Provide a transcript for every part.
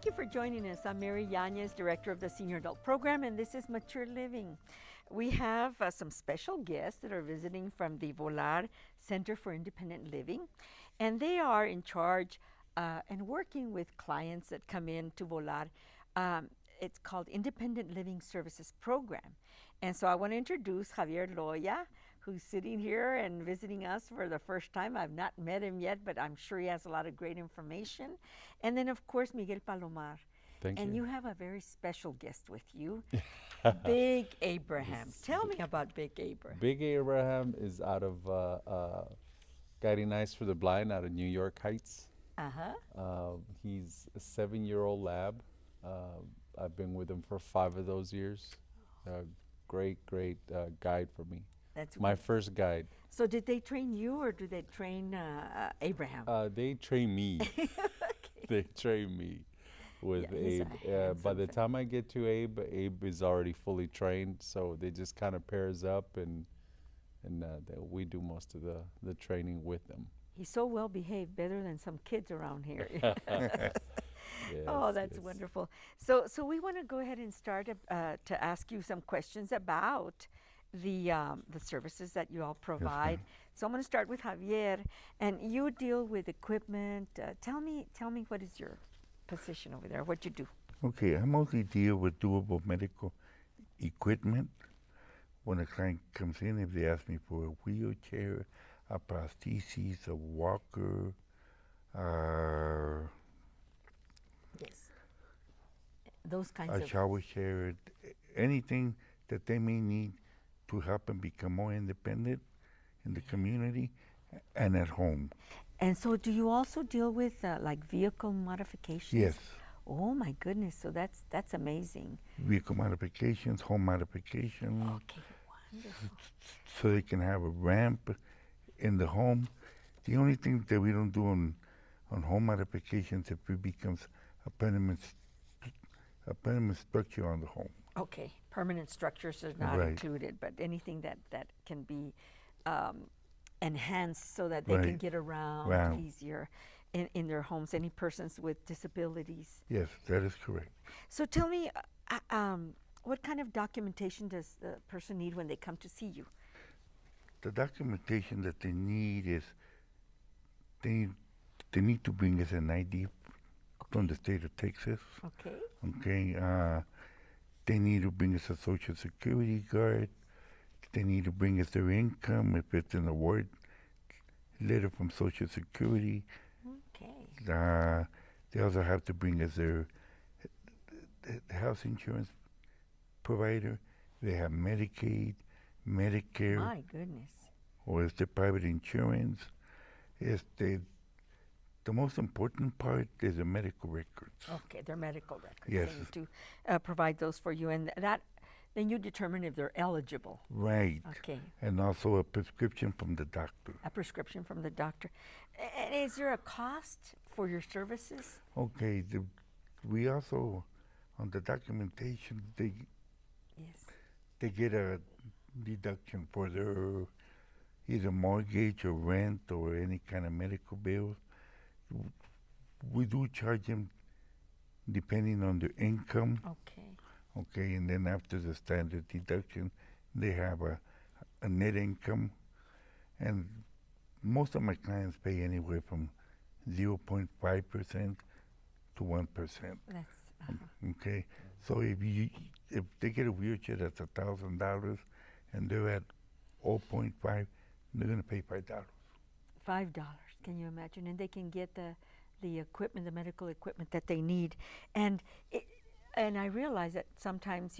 you for joining us. I'm Mary Yanez, Director of the Senior Adult Program, and this is Mature Living. We have some special guests that are visiting from the Volar Center for Independent Living, and they are in charge and working with clients that come in to Volar. It's called Independent Living Services Program. And so I want to introduce Javier Loya, who's sitting here and visiting us for the first time. I've not met him yet, but I'm sure he has a lot of great information. And then, of course, Miguel Palomar. Thank And you. you have a very special guest with you, Big Abraham. Tell me about Big Abraham. Big Abraham is out of Guiding Eyes for the Blind out of New York Heights. He's a 7-year-old lab. I've been with him for 5 of those years. Great guide for me. That's my first guide. So did they train you or do they train Abraham? They train me. Okay. They train me with he's Abe. By the time I get to Abe is already fully trained. So they just kind of pairs up and we do most of the training with them. He's so well behaved, better than some kids around here. Yes, oh, that's wonderful. So we want to go ahead and start to ask you some questions about the services that you all provide. So I'm going to start with Javier, and you deal with equipment. Tell me what is your position over there? What you do? Okay, I mostly deal with doable medical equipment. When a client comes in, if they ask me for a wheelchair, a prosthesis, a walker, yes, those kinds a of shower chair, anything that they may need to help them become more independent in the community and at home. And so do you also deal with like vehicle modifications? Yes. Oh my goodness, so that's amazing. Vehicle modifications, home modifications. Okay, wonderful. So they can have a ramp in the home. The only thing that we don't do on home modifications if it becomes a permanent structure on the home. Okay, permanent structures are not included, but anything that can be enhanced so that they can get around easier in their homes, any persons with disabilities. Yes, that is correct. So tell me, what kind of documentation does the person need when they come to see you? The documentation that they need is they need to bring us an ID from the state of Texas. Okay. Okay. They need to bring us a Social Security card. They need to bring us their income if it's an award letter from Social Security. Okay. They also have to bring us their health insurance provider. They have Medicaid, Medicare. My goodness. Or is the private insurance. The most important part is the medical records. Okay, their medical records. Yes. They need to provide those for you, and then you determine if they're eligible. Right. Okay. And also a prescription from the doctor. A prescription from the doctor. And is there a cost for your services? Okay. We also, on the documentation, they get a deduction for their either mortgage or rent or any kind of medical bills. We do charge them depending on their income. Okay. Okay, and then after the standard deduction, they have a net income. And most of my clients pay anywhere from 0.5% to 1%. That's okay. So if they get a wheelchair that's $1,000 and they're at 0.5, they're going to pay $5. $5. Can you imagine? And they can get the equipment, the medical equipment that they need. And I realize that sometimes,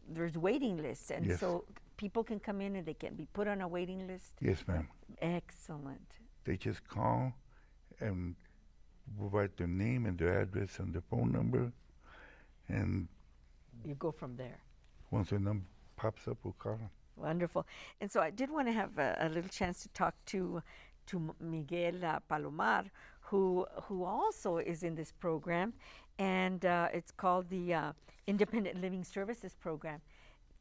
there's waiting lists. And so people can come in and they can be put on a waiting list. Yes, ma'am. Excellent. They just call and provide their name and their address and their phone number. And you go from there. Once their number pops up, we'll call them. Wonderful. And so I did want to have a little chance to talk to Miguel Palomar, who also is in this program, and it's called the Independent Living Services Program.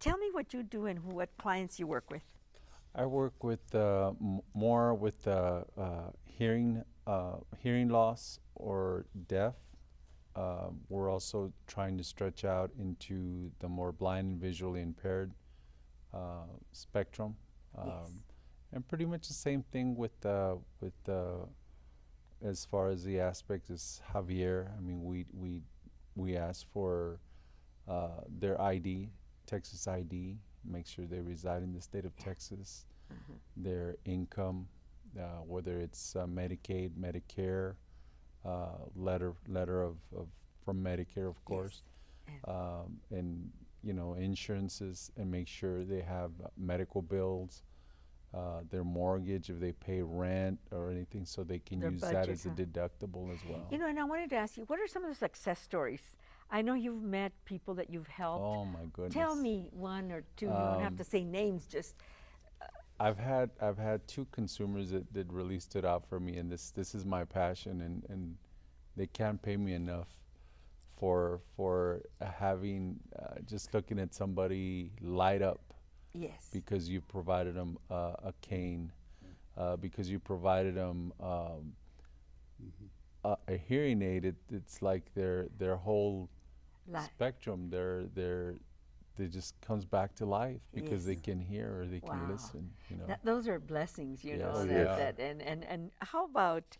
Tell me what you do and what clients you work with. I work with more with hearing loss or deaf, we're also trying to stretch out into the more blind and visually impaired spectrum. And pretty much the same thing with as far as the aspects as Javier. I mean, we ask for their ID, Texas ID, make sure they reside in the state of Texas, their income, whether it's Medicaid, Medicare, letter of from Medicare, of course, and insurances, and make sure they have medical bills, their mortgage, if they pay rent or anything, so they can use that as a deductible as well. And I wanted to ask you, what are some of the success stories? I know you've met people that you've helped. Oh my goodness! Tell me one or two. You don't have to say names. Just. I've had two consumers that really stood out for me, and this is my passion, and they can't pay me enough for having just looking at somebody light up. Yes. Because you provided them a cane, because you provided them a hearing aid. It's like their whole spectrum. They just comes back to life because they can hear or they can listen. Those are blessings, you know. And how about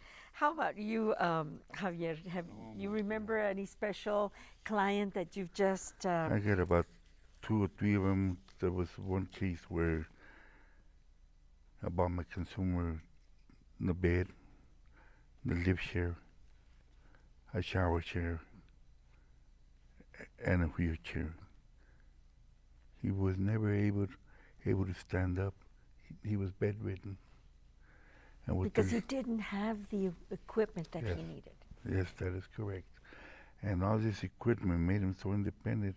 you, Javier? Have you remember any special client that you've just? I got about 2 or 3 of them. There was one case where I bought my consumer the bed, the lift chair, a shower chair, and a wheelchair. He was never able to stand up. He was bedridden. And because he didn't have the equipment that he needed. Yes, that is correct. And all this equipment made him so independent,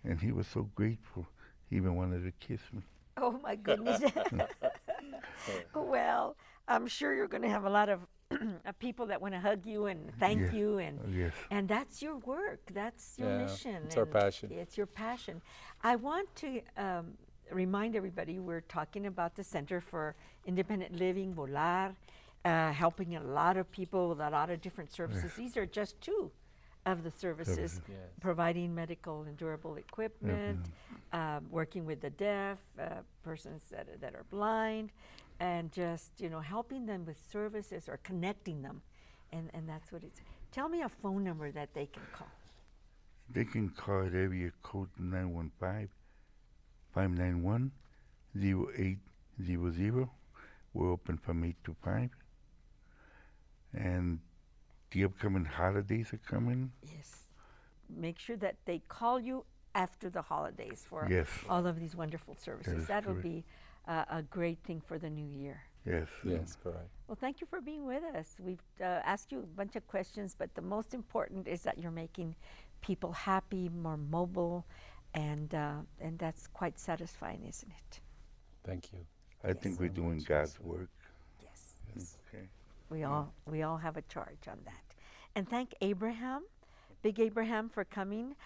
and he was so grateful. He even wanted to kiss me. Oh my goodness. Well, I'm sure you're going to have a lot of people that want to hug you and thank you, and that's your work. That's your mission. It's our passion. It's your passion. I want to remind everybody we're talking about the Center for Independent Living, Volar, helping a lot of people with a lot of different services. These are just 2 of the services, providing medical and durable equipment, working with the deaf, persons that are blind, and just helping them with services or connecting them, and that's what it's. Tell me a phone number that they can call. They can call at area code 915-591-0800. We're open from 8 to 5, and the upcoming holidays are coming. Yes. Make sure that they call you after the holidays for all of these wonderful services. That'll be a great thing for the new year. Yes. Yes, correct. Well, thank you for being with us. We've asked you a bunch of questions, but the most important is that you're making people happy, more mobile, and that's quite satisfying, isn't it? Thank you. I think we're doing God's work. Yes. Okay. We all have a charge on that. And thank Abraham, Big Abraham, for coming.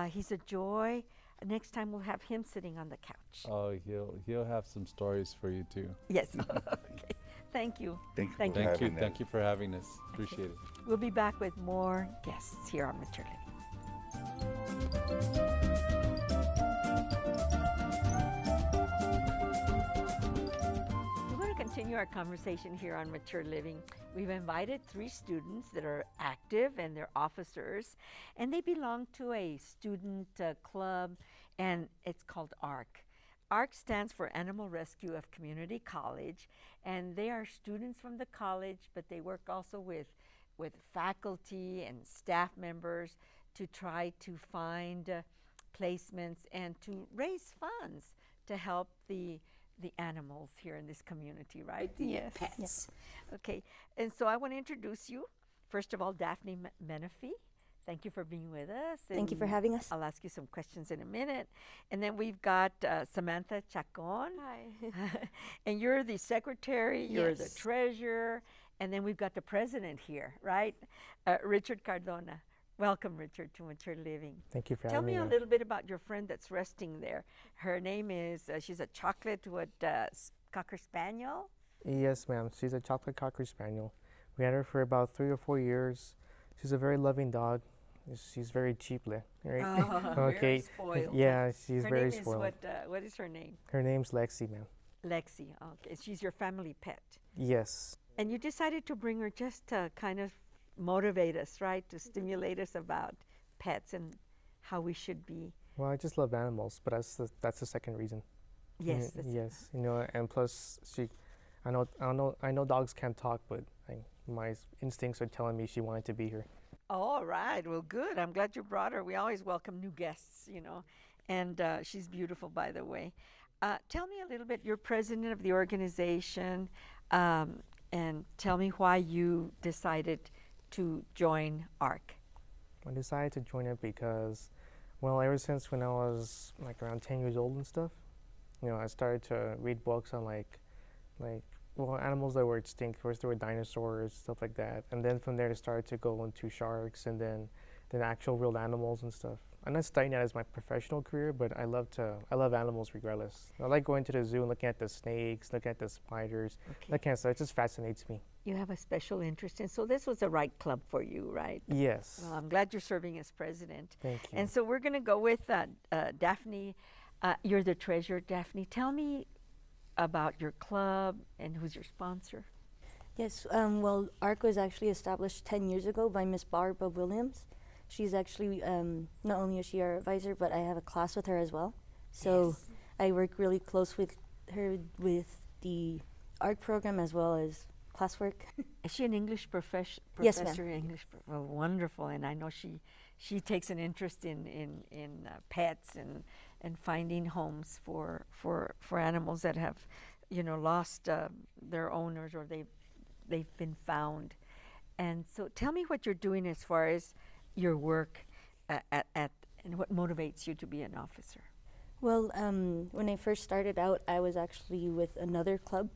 He's a joy. Next time we'll have him sitting on the couch. Oh, he'll have some stories for you too. Yes. Okay. Thank you. Thank you. Thank you for having us. Appreciate it. We'll be back with more guests here on Mature Living. We're going to continue our conversation here on Mature Living. We've invited 3 students that are active and they're officers, and they belong to a student club, and it's called ARC. ARC stands for Animal Rescue of Community College, and they are students from the college, but they work also with faculty and staff members to try to find placements and to raise funds to help the animals here in this community, right? Yes. Pets. Yes. Okay, and so I want to introduce you. First of all, Daphne Menifee. Thank you for being with us. Thank you for having us. I'll ask you some questions in a minute. And then we've got Samantha Chacon. Hi. And you're the secretary, you're the Yes. treasurer, and then we've got the president here, right? Richard Cardona. Welcome, Richard, to Mature Living. Thank you for Tell having me me. a little bit about your friend that's resting there. Her name is, she's a chocolate Cocker Spaniel? Yes, ma'am. She's a chocolate Cocker Spaniel. We had her for about 3 or 4 years. She's a very loving dog. She's very cheap, right? Oh, very Okay. spoiled. Yeah, she's Her very name spoiled. is what is her name? Her name's Lexi, man. Lexi. Okay, she's your family pet. Yes. And you decided to bring her just to kind of motivate us, right? To stimulate us about pets and how we should be. Well, I just love animals, but that's the second reason. Yes. That's Yes. And plus I know dogs can't talk, but my instincts are telling me she wanted to be here. All right. Well, good. I'm glad you brought her. We always welcome new guests. And she's beautiful, by the way. Tell me a little bit. You're president of the organization, and tell me why you decided to join ARC. I decided to join it because, well, ever since when I was like around 10 years old and stuff, I started to read books on animals that were extinct. First there were dinosaurs, stuff like that, and then from there it started to go into sharks, and then actual real animals and stuff. I'm not studying that as my professional career, but I love animals regardless. I like going to the zoo and looking at the snakes, looking at the spiders, that kind of stuff. It just fascinates me. You have a special interest in, so this was the right club for you, right? Yes. Well, I'm glad you're serving as president. Thank you. And so we're going to go with Daphne. You're the treasurer. Daphne, tell me about your club and who's your sponsor. Yes, well, ARC was actually established 10 years ago by Miss Barbara Williams. She's actually, not only is she our advisor, but I have a class with her as well. So Yes. I work really close with her with the art program as well as classwork. Is she an English professor? Yes, ma'am. English, well, wonderful. And I know she takes an interest in pets and finding homes for animals that have, lost their owners, or they've been found. And so tell me what you're doing as far as your work and what motivates you to be an officer. Well, when I first started out, I was actually with another club,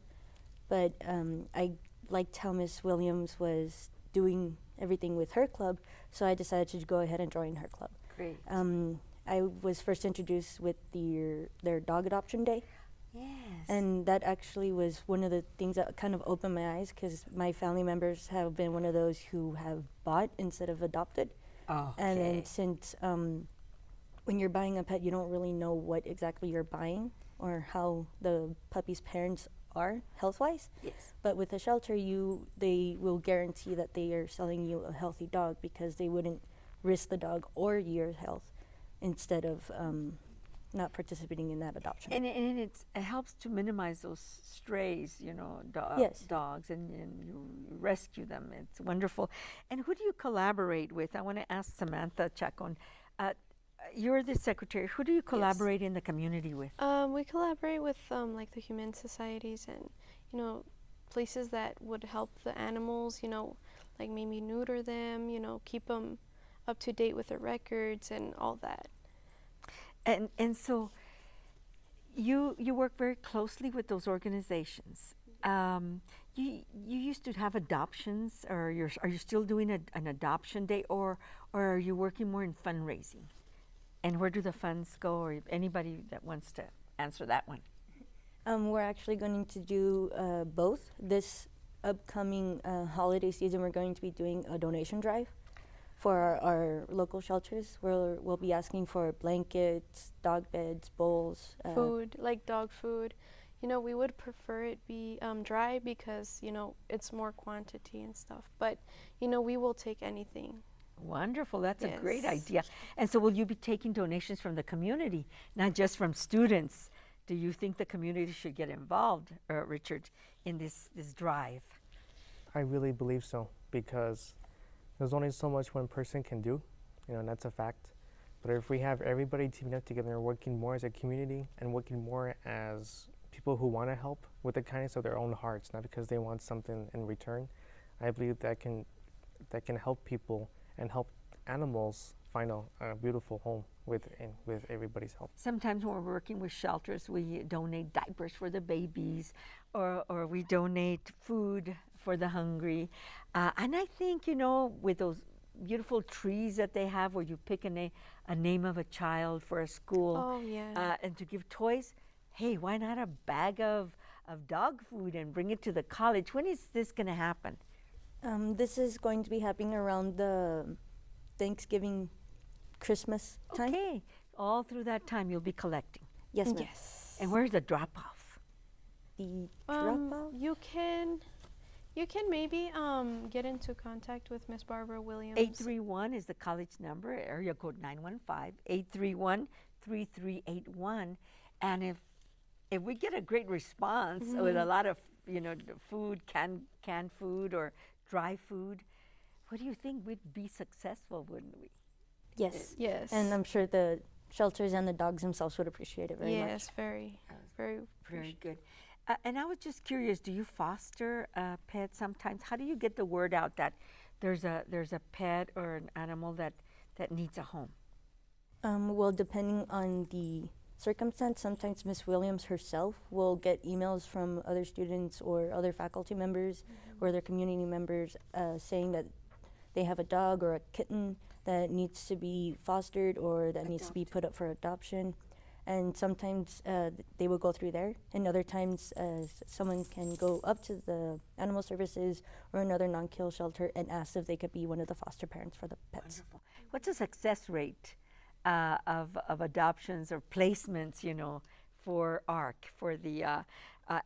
but I liked how Miss Williams was doing everything with her club, so I decided to go ahead and join her club. Great. I was first introduced with their dog adoption day. Yes. And that actually was one of the things that kind of opened my eyes, because my family members have been one of those who have bought instead of adopted. Okay. And then since when you're buying a pet, you don't really know what exactly you're buying or how the puppy's parents are health-wise. Yes. But with a shelter, they will guarantee that they are selling you a healthy dog, because they wouldn't risk the dog or your health instead of not participating in that adoption. And it helps to minimize those strays, Yes. dogs, and you rescue them. It's wonderful. And who do you collaborate with? I want to ask Samantha Chacon. You're the secretary. Who do you collaborate in the community with? We collaborate with like the humane societies and places that would help the animals. Like maybe neuter them. Keep them up to date with their records and all that. And so you work very closely with those organizations. You used to have adoptions, or are you still doing an adoption day, or are you working more in fundraising? And where do the funds go, or if anybody that wants to answer that one? We're actually going to do both. This upcoming holiday season, we're going to be doing a donation drive for our local shelters. We'll be asking for blankets, dog beds, bowls. Food, like dog food. We would prefer it be dry, because, it's more quantity and stuff. But, we will take anything. Wonderful. That's a great Yes. idea. And so will you be taking donations from the community, not just from students? Do you think the community should get involved, Richard, in this drive? I really believe so, because there's only so much one person can do, and that's a fact. But if we have everybody teaming up together and working more as a community and working more as people who want to help with the kindness of their own hearts, not because they want something in return, I believe that can help people and help animals find a beautiful home with everybody's help. Sometimes when we're working with shelters, we donate diapers for the babies, or we donate food for the hungry. And I think, with those beautiful trees that they have, where you pick a name of a child for a school, Oh, yeah. and to give toys, hey, why not a bag of dog food and bring it to the college? When is this going to happen? This is going to be happening around the Thanksgiving, Christmas time. Okay, all through that time you'll be collecting. Yes, ma'am. Yes. And where's the drop-off? The drop-off. You can maybe get into contact with Miss Barbara Williams. 831 is the college number, area code 915-831-3381. And if we get a great response with a lot of, food, canned food or dry food, what do you think? We'd be successful, wouldn't we? Yes. Yes. And I'm sure the shelters and the dogs themselves would appreciate it very much. Yes, very, very, Very good. And I was just curious, do you foster pets sometimes? How do you get the word out that there's a pet or an animal that needs a home? Well, depending on the circumstance, sometimes Miss Williams herself will get emails from other students or other faculty members or their community members saying that they have a dog or a kitten that needs to be fostered or that needs to be put up for adoption. And sometimes they will go through there, and other times someone can go up to the animal services or another non-kill shelter and ask if they could be one of the foster parents for the pets. Wonderful. What's the success rate of adoptions or placements, for ARC, for the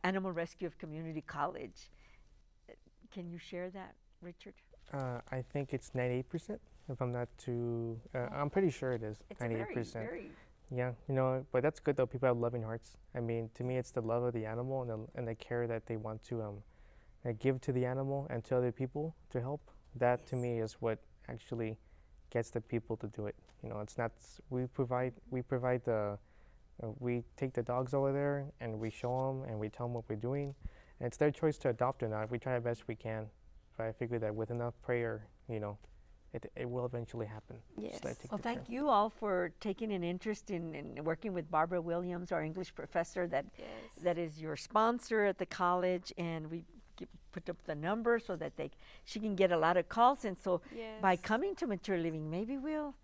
Animal Rescue of Community College? Can you share that, Richard? I think it's 98%. If I'm not too, I'm pretty sure it is. It's 98%. very Yeah, but that's good though. People have loving hearts. I mean, to me, it's the love of the animal and the care that they want to give to the animal and to other people to help. That to me is what actually gets the people to do it. It's not we provide the we take the dogs over there and we show them and we tell them what we're doing, and it's their choice to adopt or not. We try the best we can, but I figure that with enough prayer, it will eventually happen. Yes. Well, thank you all for taking an interest in working with Barbara Williams, our English professor that is your sponsor at the college, and we put up the number so that she can get a lot of calls. And so by coming to Mature Living, maybe we'll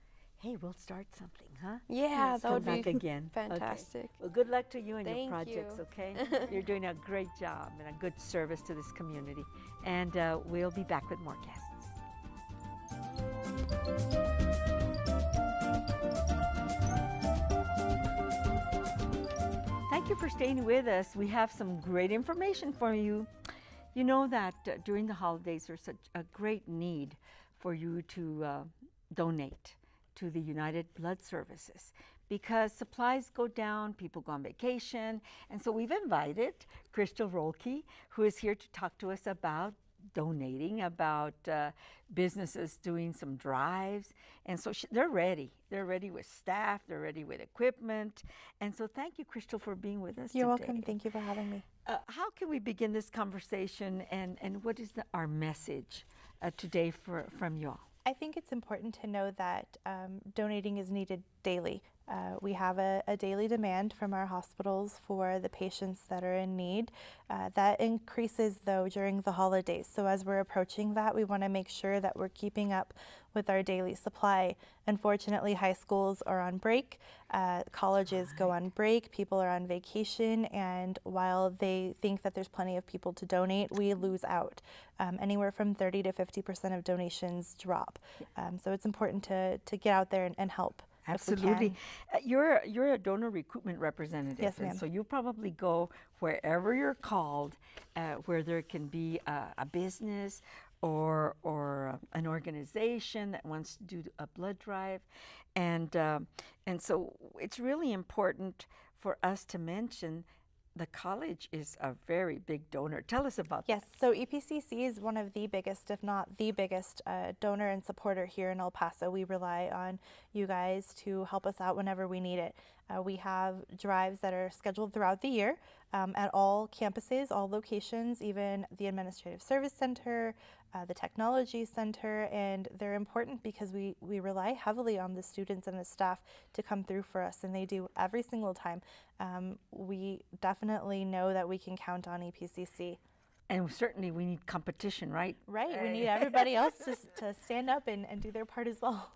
start something, huh? Yeah, that Come would back be again. fantastic. Okay. Well, good luck to you and your Thank projects, you. okay? You're doing a great job and a good service to this community. And we'll be back with more guests. Thank you for staying with us. We have some great information for you. You know that during the holidays there's such a great need for you to donate to the United Blood Services because supplies go down, people go on vacation, and so we've invited Crystal Rolke, who is here to talk to us about donating, about businesses doing some drives, and so they're ready. They're ready with staff, they're ready with equipment, and so thank you, Crystal, for being with us You're today. welcome. Thank you for having me. How can we begin this conversation, and what is our message today from you all? I think it's important to know that donating is needed daily. We have a daily demand from our hospitals for the patients that are in need. That increases, though, during the holidays. So as we're approaching that, we want to make sure that we're keeping up with our daily supply. Unfortunately, high schools are on break. Colleges go on break. People are on vacation. And while they think that there's plenty of people to donate, we lose out. Anywhere from 30 to 50% of donations drop. So it's important to get out there and help. Absolutely. You're a donor recruitment representative. Yes, ma'am. And so you probably go wherever you're called, where there can be a business or an organization that wants to do a blood drive. And so it's really important for us to mention the college is a very big donor. Tell us about Yes, so EPCC is one of the biggest, if not the biggest, donor and supporter here in El Paso. We rely on you guys to help us out whenever we need it. We have drives that are scheduled throughout the year at all campuses, all locations, even the Administrative Service Center, the Technology Center, and they're important because we rely heavily on the students and the staff to come through for us, and they do every single time. We definitely know that we can count on EPCC. And certainly we need competition, right? Right, we need everybody else to stand up and do their part as well.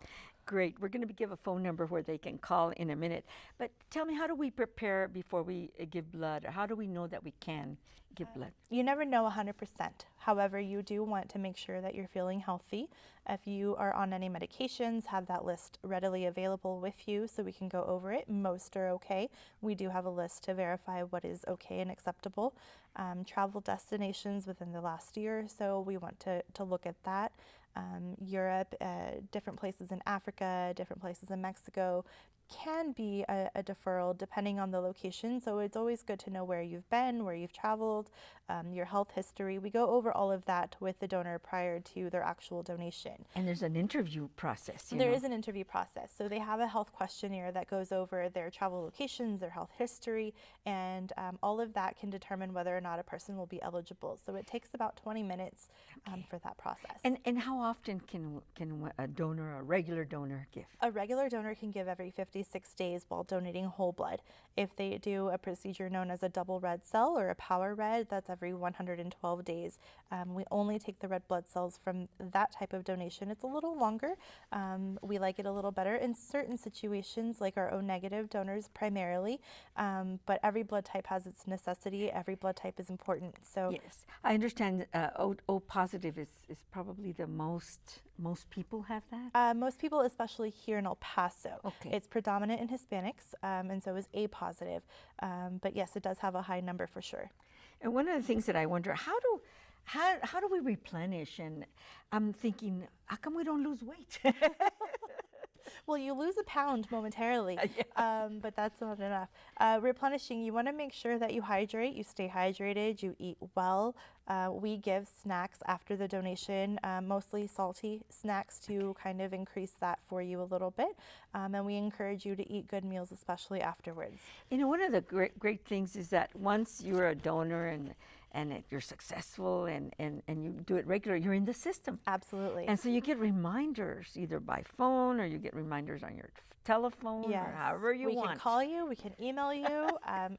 Great. We're going to give a phone number where they can call in a minute. But tell me, how do we prepare before we give blood? Or how do we know that we can give blood? You never know 100%. However, you do want to make sure that you're feeling healthy. If you are on any medications, have that list readily available with you so we can go over it. Most are okay. We do have a list to verify what is okay and acceptable. Travel destinations within the last year or so, we want to look at that. Europe, different places in Africa, different places in Mexico can be a deferral depending on the location. So it's always good to know where you've been, where you've traveled, your health history. We go over all of that with the donor prior to their actual donation. And there's an interview process. There is an interview process. So they have a health questionnaire that goes over their travel locations, their health history, and all of that can determine whether or not a person will be eligible. So it takes about 20 minutes for that process. And how often can a donor, a regular donor, give? A regular donor can give every 56 days while donating whole blood. If they do a procedure known as a double red cell or a power red, that's every 112 days. We only take the red blood cells from that type of donation. It's a little longer. We like it a little better in certain situations, like our O negative donors primarily, but every blood type has its necessity. Every blood type is important. So yes, I understand O positive is probably the most people have that? Most people, especially here in El Paso. Okay. It's predominant in Hispanics, and so is A positive. But yes, it does have a high number for sure. And one of the things that I wonder, how do we replenish? And I'm thinking, how come we don't lose weight? Well, you lose a pound momentarily, but that's not enough. Replenishing, you want to make sure that you hydrate, you stay hydrated, you eat well. We give snacks after the donation, mostly salty snacks to kind of increase that for you a little bit. And we encourage you to eat good meals, especially afterwards. You know, one of the great things is that once you're a donor and you're successful and you do it regularly, you're in the system. Absolutely. And so you get reminders either by phone or you get reminders on your telephone or however you want. We can call you, we can email you.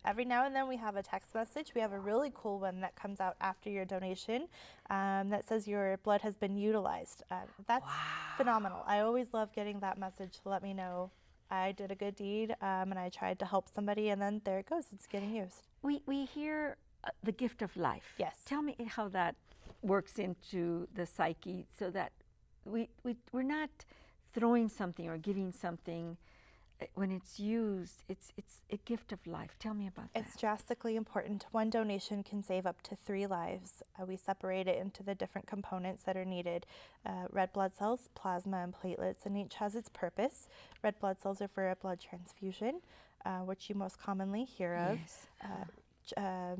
Every now and then we have a text message. We have a really cool one that comes out after your donation that says your blood has been utilized. That's phenomenal. I always love getting that message to let me know I did a good deed and I tried to help somebody, and then there it goes, it's getting used. We hear the gift of life. Yes. Tell me how that works into the psyche so that we're not throwing something or giving something. When it's used, it's a gift of life. Tell me about that. It's drastically important. One donation can save up to 3 lives. We separate it into the different components that are needed. Red blood cells, plasma, and platelets, and each has its purpose. Red blood cells are for a blood transfusion, which you most commonly hear of. Yes.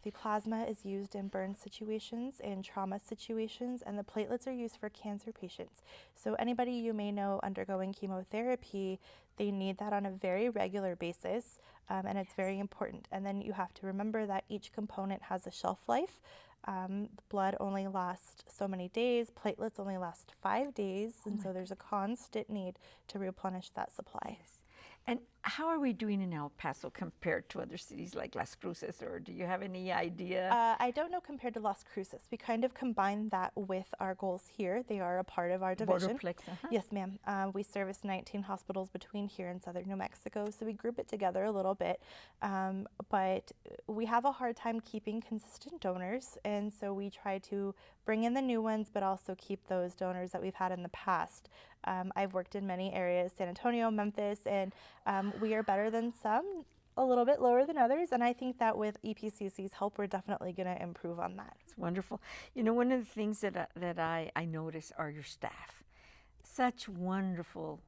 The plasma is used in burn situations and trauma situations, and the platelets are used for cancer patients. So anybody you may know undergoing chemotherapy, they need that on a very regular basis, and it's very important. And then you have to remember that each component has a shelf life. Blood only lasts so many days, platelets only last 5 days, and so there's a constant need to replenish that supply. Yes. And how are we doing in El Paso compared to other cities like Las Cruces, or do you have any idea? I don't know compared to Las Cruces. We kind of combine that with our goals here. They are a part of our division. Borderplex, Yes, ma'am. We service 19 hospitals between here and southern New Mexico, so we group it together a little bit. But we have a hard time keeping consistent donors, and so we try to bring in the new ones, but also keep those donors that we've had in the past. I've worked in many areas, San Antonio, Memphis, and we are better than some, a little bit lower than others, and I think that with EPCC's help, we're definitely going to improve on that. It's wonderful. You know, one of the things that I notice are your staff. Such wonderful,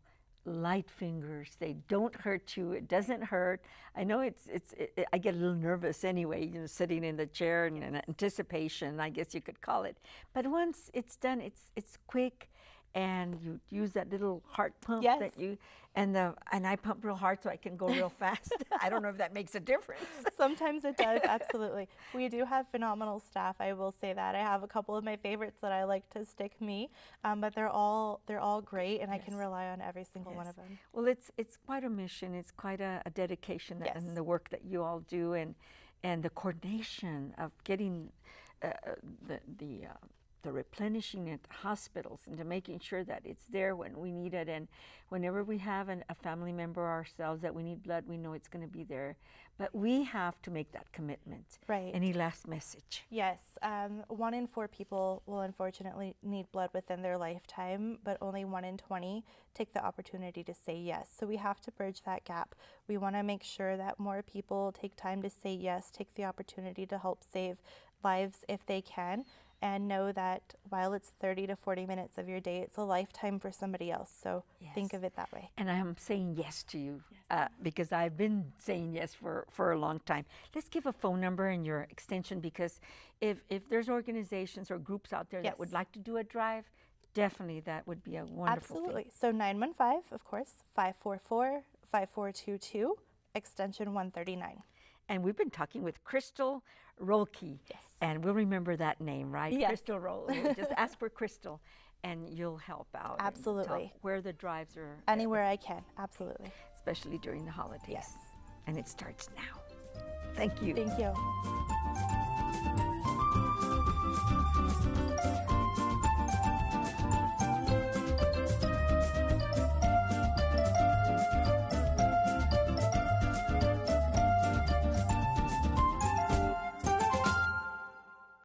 light fingers. They don't hurt you. It doesn't hurt. I know I get a little nervous anyway, you know, sitting in the chair and in anticipation, I guess you could call it. But once it's done, it's quick. And you use that little heart pump that you, and I pump real hard so I can go real fast. I don't know if that makes a difference. Sometimes it does, absolutely. We do have phenomenal staff, I will say that. I have a couple of my favorites that I like to stick me, but they're all great, and I can rely on every single one of them. Well, it's quite a mission. It's quite a dedication and the work that you all do, and the coordination of getting the the replenishing at the hospitals and to making sure that it's there when we need it. And whenever we have a family member ourselves that we need blood, we know it's going to be there. But we have to make that commitment. Right. Any last message? Yes. 1 in 4 people will unfortunately need blood within their lifetime, but only 1 in 20 take the opportunity to say yes. So we have to bridge that gap. We want to make sure that more people take time to say yes, take the opportunity to help save lives if they can, and know that while it's 30 to 40 minutes of your day, it's a lifetime for somebody else. So think of it that way. And I'm saying yes to you because I've been saying yes for a long time. Let's give a phone number and your extension, because if there's organizations or groups out there that would like to do a drive, definitely that would be a wonderful Absolutely. thing. So 915, of course, 544-5422, extension 139. And we've been talking with Crystal Rolke. Yes. And we'll remember that name, right? Yes. Crystal Rolke. Just ask for Crystal and you'll help out. and Absolutely. tell where the drives are. Anywhere I can, absolutely. Especially during the holidays. Yes. And it starts now. Thank you. Thank you.